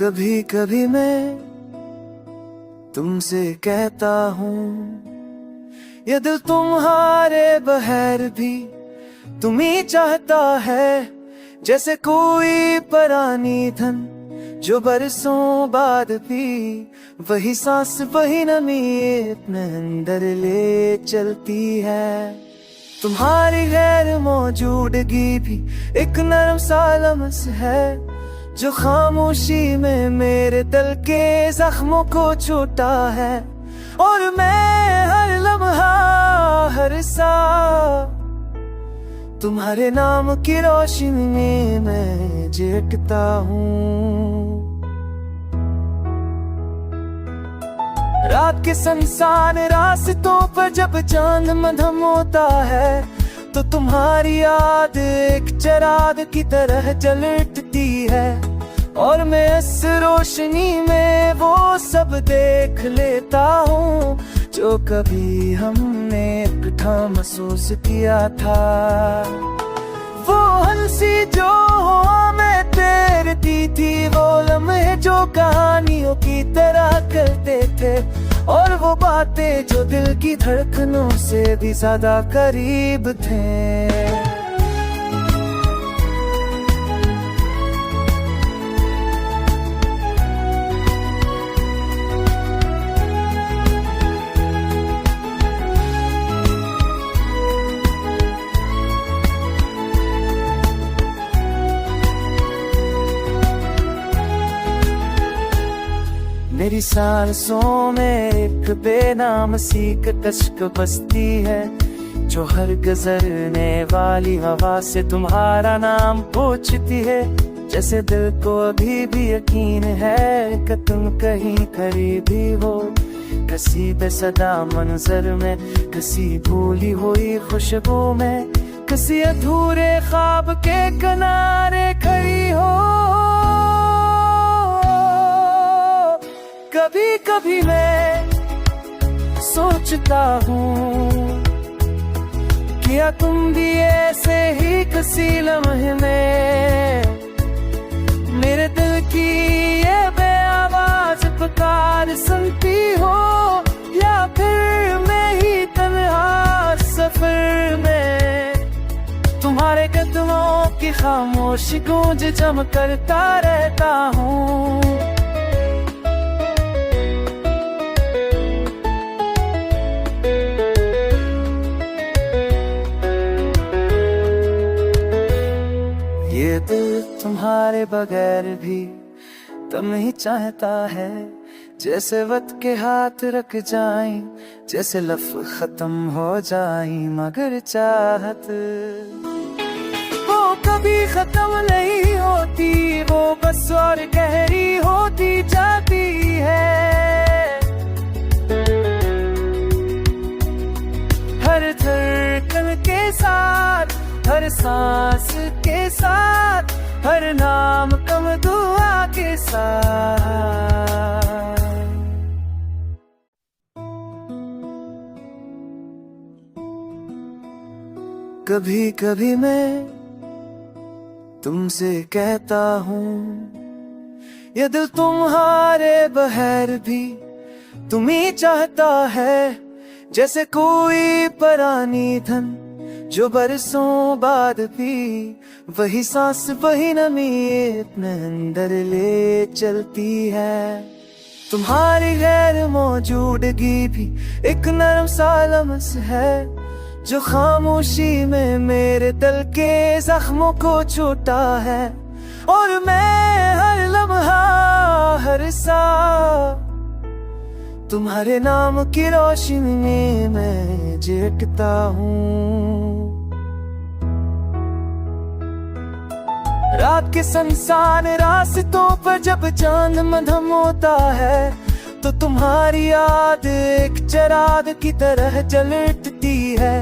कभी कभी मैं तुमसे कहता हूँ ये दिल तुम्हारे बगैर भी तुम्ही चाहता है, जैसे कोई पुरानी धन जो बरसों बाद भी वही सांस वही नमी अपने अंदर ले चलती है। तुम्हारी गैर मौजूदगी भी एक नरम सा लम्स है जो खामोशी में मेरे दिल के जख्मों को छूटा है। और मैं हर लम्हा हर सा तुम्हारे नाम की रोशनी में जीता हूँ। रात के सुनसान रास्तों पर जब चांद मध्यम होता है तो तुम्हारी याद एक चिराग की तरह जल उठती है। और मैं इस रोशनी में वो सब देख लेता हूँ जो कभी हमने इकट्ठा महसूस किया था। वो हंसी जो हमें तैरती थी, वो लम्हे जो कहानियों की तरह करते थे, और वो बातें जो दिल की धड़कनों से भी ज्यादा करीब थे। मेरी सांसों में एक बेनाम सी कश्क बसती है जो हर गुजरने वाली हवा से तुम्हारा नाम पूछती है। जैसे दिल को अभी भी यकीन है कि तुम कहीं करीबी हो, किसी बेसदा मंजर में, किसी भूली हुई खुशबू में, किसी अधूरे ख्वाब के किनारे खड़ी हो। कभी कभी मैं सोचता हूँ क्या तुम भी ऐसे ही किसी लम्हे में मेरे दिल की ये बेआवाज पुकार सुनती हो, या फिर मैं ही तन्हा सफर में तुम्हारे कदमों की खामोश गूंज जम करता रहता हूँ। ये दिल तुम्हारे बगैर भी तुम ही चाहता है, जैसे वक्त के हाथ रख जाएं, जैसे लफ्ज़ खत्म हो जाएं, मगर चाहत वो कभी खत्म नहीं होती, वो बस और गहरी होती जाती है। हर धड़कन के साथ, हर सांस के साथ, हर नाम कम दुआ के साथ। कभी कभी मैं तुमसे कहता हूँ ये दिल तुम्हारे बगैर भी तुम्ही चाहता है, जैसे कोई पुरानी धन जो बरसों बाद भी वही सांस वही नमी अपने अंदर ले चलती है। तुम्हारी गैर मौजूदगी भी एक नरम सा लम्स है जो खामोशी में मेरे दिल के जख्मों को छूटा है। और मैं हर लम्हा हर सा तुम्हारे नाम की रोशनी में जीता हूँ। रात के सुनसान रास्तों पर जब चांद मध्यम होता है तो तुम्हारी याद एक चिराग की तरह जल उठती है।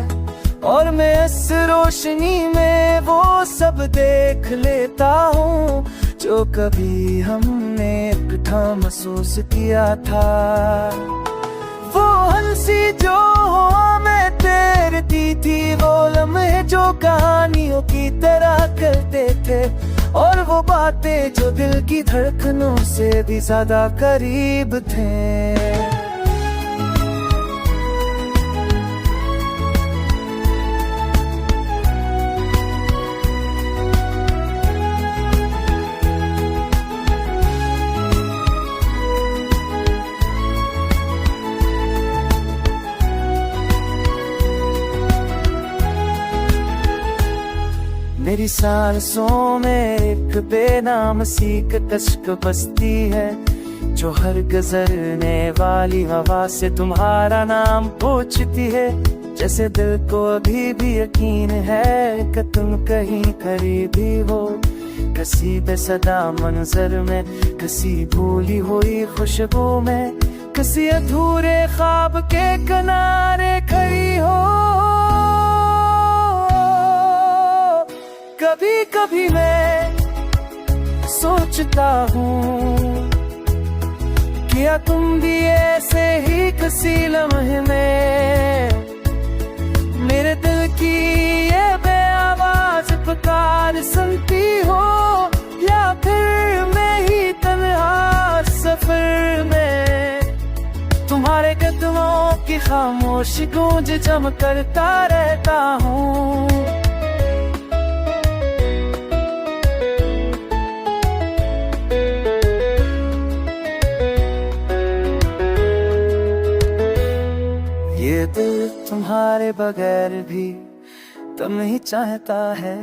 और मैं इस रोशनी में वो सब देख लेता हूँ जो कभी हमने इकट्ठा महसूस किया था। वो हंसी जो हमें तैरती थी, वो लम्हे जो कहानियों की तरह करते थे, और वो वो बातें जो दिल की धड़कनों से भी ज्यादा करीब थे। मेरी सांसों में एक बेनाम सी कश्क बसती है, जो हर गुजरने वाली हवा से तुम्हारा नाम पूछती है। जैसे दिल को अभी भी यकीन है कि तुम कहीं करीबी हो, किसी बेसदा मंजर में, किसी भूली हुई खुशबू में, किसी अधूरे ख्वाब के किनारे खड़ी हो। कभी कभी मैं सोचता हूँ, क्या तुम भी ऐसे ही किसी लम्हे में मेरे दिल की ये बेआवाज पुकार सुनती हो, या फिर मैं ही तन्हा सफर में तुम्हारे कदमों की खामोश गूंज जम करता रहता हूँ। ये दिल तुम्हारे बगैर भी तुम ही चाहता है,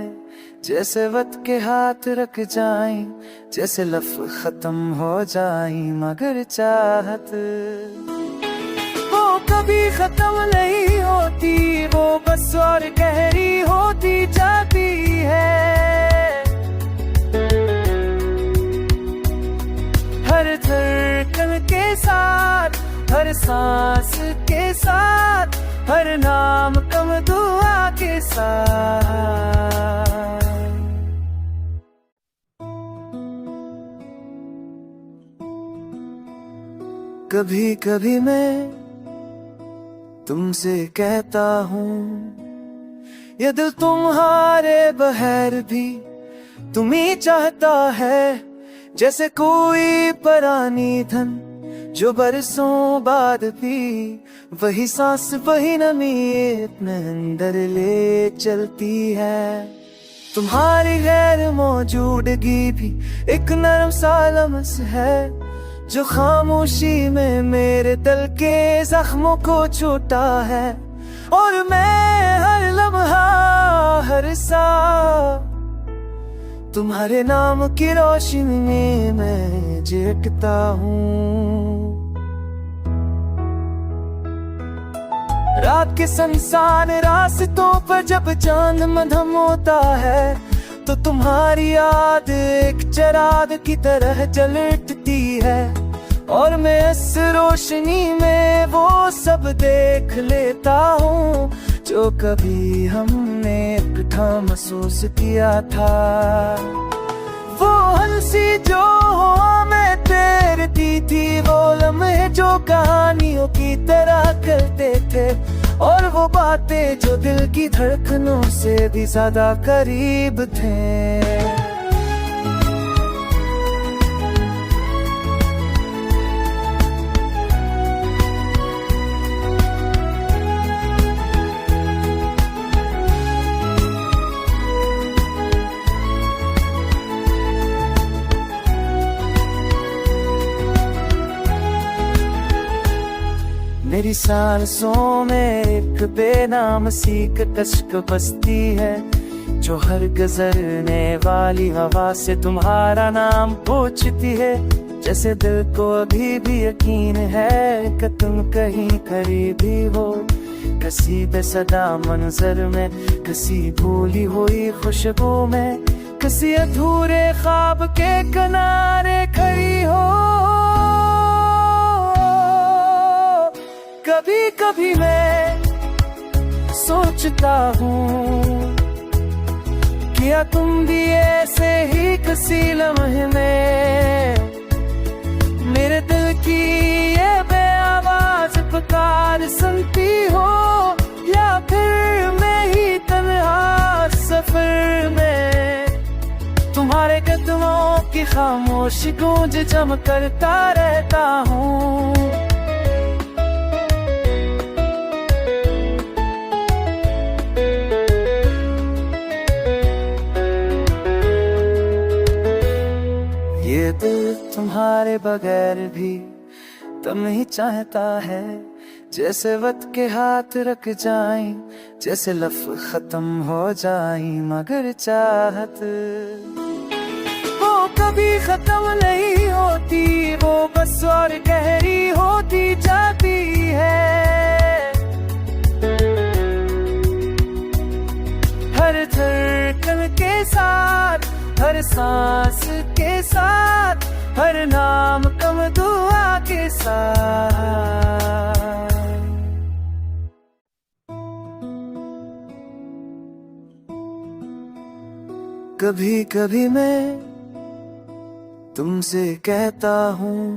जैसे वक्त के हाथ रख जाएं, जैसे लफ्ज़ खत्म हो जाएं, मगर चाहत वो कभी खत्म नहीं होती, वो बस और गहरी होती जाती है। हर धड़कन के साथ, हर सांस के साथ, हर नाम कम दुआ के साथ। कभी कभी मैं तुमसे कहता हूँ, ये दिल तुम्हारे बगैर भी तुम ही चाहता है, जैसे कोई पुरानी धन जो बरसों बाद भी वही सांस वही नमी अपने अंदर ले चलती है। तुम्हारी गैर मौजूदगी भी एक नरम सा लम्स है, जो खामोशी में मेरे दिल के जख्मों को छूटा है। और मैं हर लम्हा हर सा तुम्हारे नाम की रोशनी में मैं जीता हूँ। रात के सुनसान रास्तों पर जब चांद मध्यम होता है, तो तुम्हारी याद एक चिराग की तरह जल उठती है। और मैं इस रोशनी में वो सब देख लेता हूँ, जो कभी हमने इकट्ठा महसूस किया था। वो हंसी जो हमें तैरती थी, वो लम्हे जो कहानियों की तरह करते थे, और वो बातें जो दिल की धड़कनों से भी ज्यादा करीब थे। मेरी सांसों में एक बेनाम सी कश्क बसती है, जो हर गुजरने वाली हवा से तुम्हारा नाम पूछती है। जैसे दिल को अभी भी यकीन है कि तुम कहीं करीबी हो, किसी बेसदा मंजर में, किसी भूली हुई खुशबू में, किसी अधूरे ख्वाब के किनारे खड़ी हो। कभी कभी मैं सोचता हूँ, क्या तुम भी ऐसे ही किसी लम्हे में मेरे दिल की ये बेआवाज पुकार सुनती हो, या फिर मैं ही तन्हा सफर में तुम्हारे तुम्हारे कदमों की खामोश गूंज जम करता रहता हूँ। ये दिल तुम्हारे बगैर भी तुम ही चाहता है, जैसे वक्त के हाथ रख जाएं, जैसे लफ्ज़ खत्म हो जाएं, मगर चाहत वो कभी खत्म नहीं होती, वो बस और गहरी होती जाती है। हर धड़कन के साथ, हर सांस के साथ, हर नाम कम दुआ के साथ। कभी कभी मैं तुमसे कहता हूँ,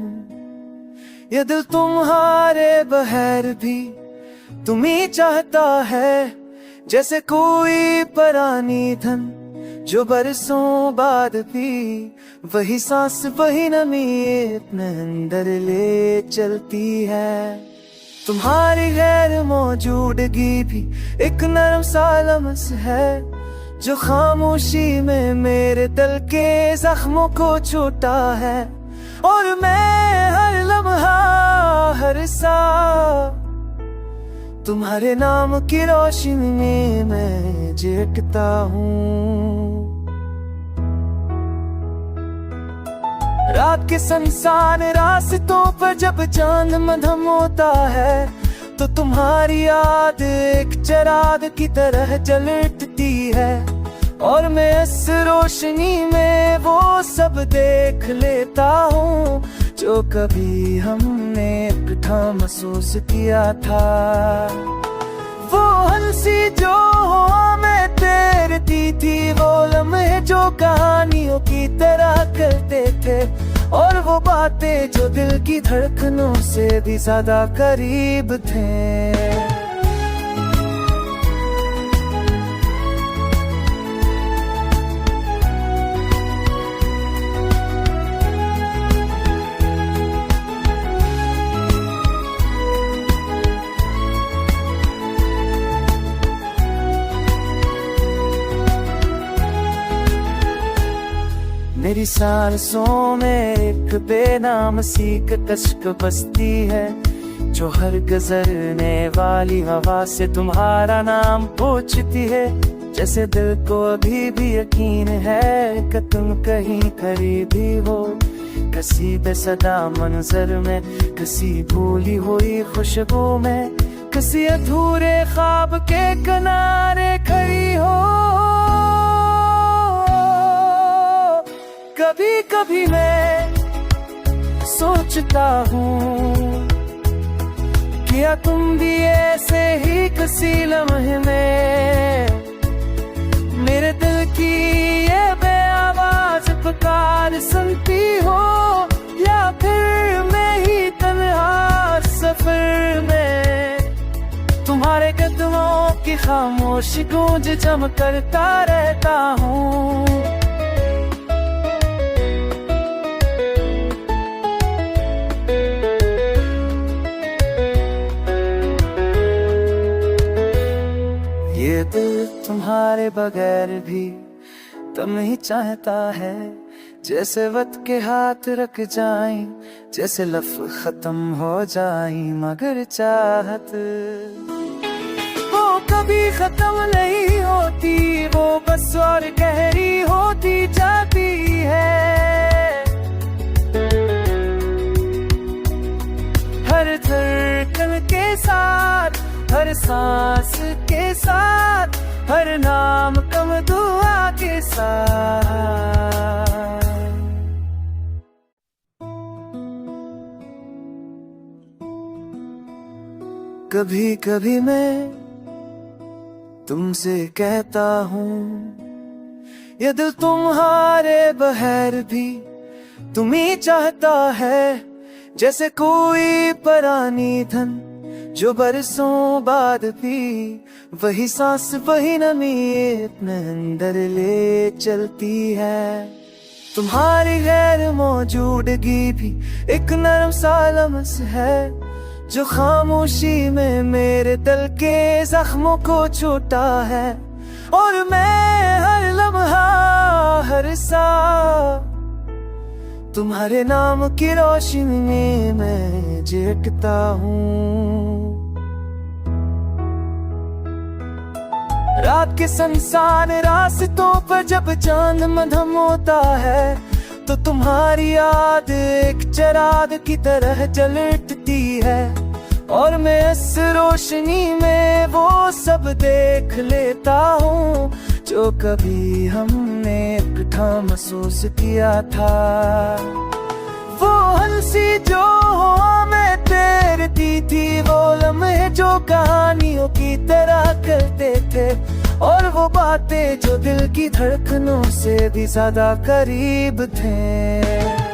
ये दिल तुम्हारे बगैर भी तुम ही चाहता है, जैसे कोई पुरानी धन जो बरसों बाद भी वही सांस वही नमी अपने अंदर ले चलती है। तुम्हारी गैर मौजूदगी भी एक नरम सा लम्स है, जो खामोशी में मेरे दिल के जख्मों को छूटा है। और मैं हर लम्हा हर सा तुम्हारे नाम की रोशनी में मैं जीता हूँ। रात के सुनसान रास्तों पर जब चांद मध्यम होता है, तो तुम्हारी याद एक चिराग की तरह जल उठती है। और मैं इस रोशनी में वो सब देख लेता हूँ जो कभी हमने इकट्ठा महसूस किया था। वो हंसी जो हमें तैरती थी, वो लम्हे जो कहानियों की तरह करते थे, और वो बातें जो दिल की धड़कनों से भी ज्यादा करीब थे। मेरी सांसों में एक बेनाम सी कश्क बसती है, जो हर गुजरने वाली हवा से तुम्हारा नाम पूछती है। जैसे दिल को अभी भी यकीन है कि तुम कहीं करीबी हो, किसी बेसदा मंजर में, किसी भूली हुई खुशबू में, किसी अधूरे ख्वाब के किनारे खड़ी हो। कभी कभी मैं सोचता हूँ, क्या तुम भी ऐसे ही किसी लम्हे में मेरे दिल की ये बेआवाज पुकार सुनती हो, या फिर मैं ही तन्हा सफर में तुम्हारे कदमों की खामोश गूंज जम करता रहता हूँ। ये दिल तुम्हारे बगैर भी तुम ही चाहता है, जैसे वक्त के हाथ रख जाएं, जैसे लफ्ज़ खत्म हो जाएं, मगर चाहत वो कभी खत्म नहीं होती, वो बस और गहरी होती जाती है। हर धड़कन के साथ, हर सांस के साथ, हर नाम कम दुआ के साथ। कभी कभी मैं तुमसे कहता हूँ, ये दिल तुम्हारे बगैर भी तुम ही चाहता है, जैसे कोई पुरानी धन जो बरसों बाद भी वही सांस वही नमी अपने अंदर ले चलती है। तुम्हारी गैर मौजूदगी भी एक नरम सा लम्स है, जो खामोशी में मेरे दिल के जख्मों को छूटा है। और मैं हर लम्हा हर सा तुम्हारे नाम की रोशनी में जीता हूँ। रात के सुनसान रास्तों पर जब चांद मध्यम होता है, तो तुम्हारी याद एक चिराग की तरह जल उठती है। और मैं इस रोशनी में वो सब देख लेता हूँ जो कभी हमने इकट्ठा महसूस किया था। वो हंसी जो हमें तैरती थी, वो लम्हे जो कहानियों की तरह करते थे, और वो बातें जो दिल की धड़कनों से भी ज्यादा करीब थे।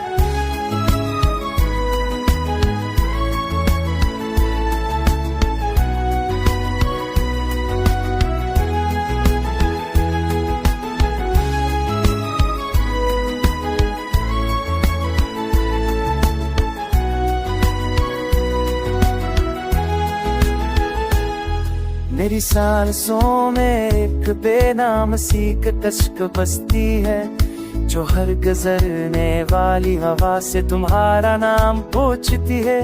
मेरी सांसों में एक बेनाम सी कश्क बसती है, जो हर गुजरने वाली हवा से तुम्हारा नाम पूछती है।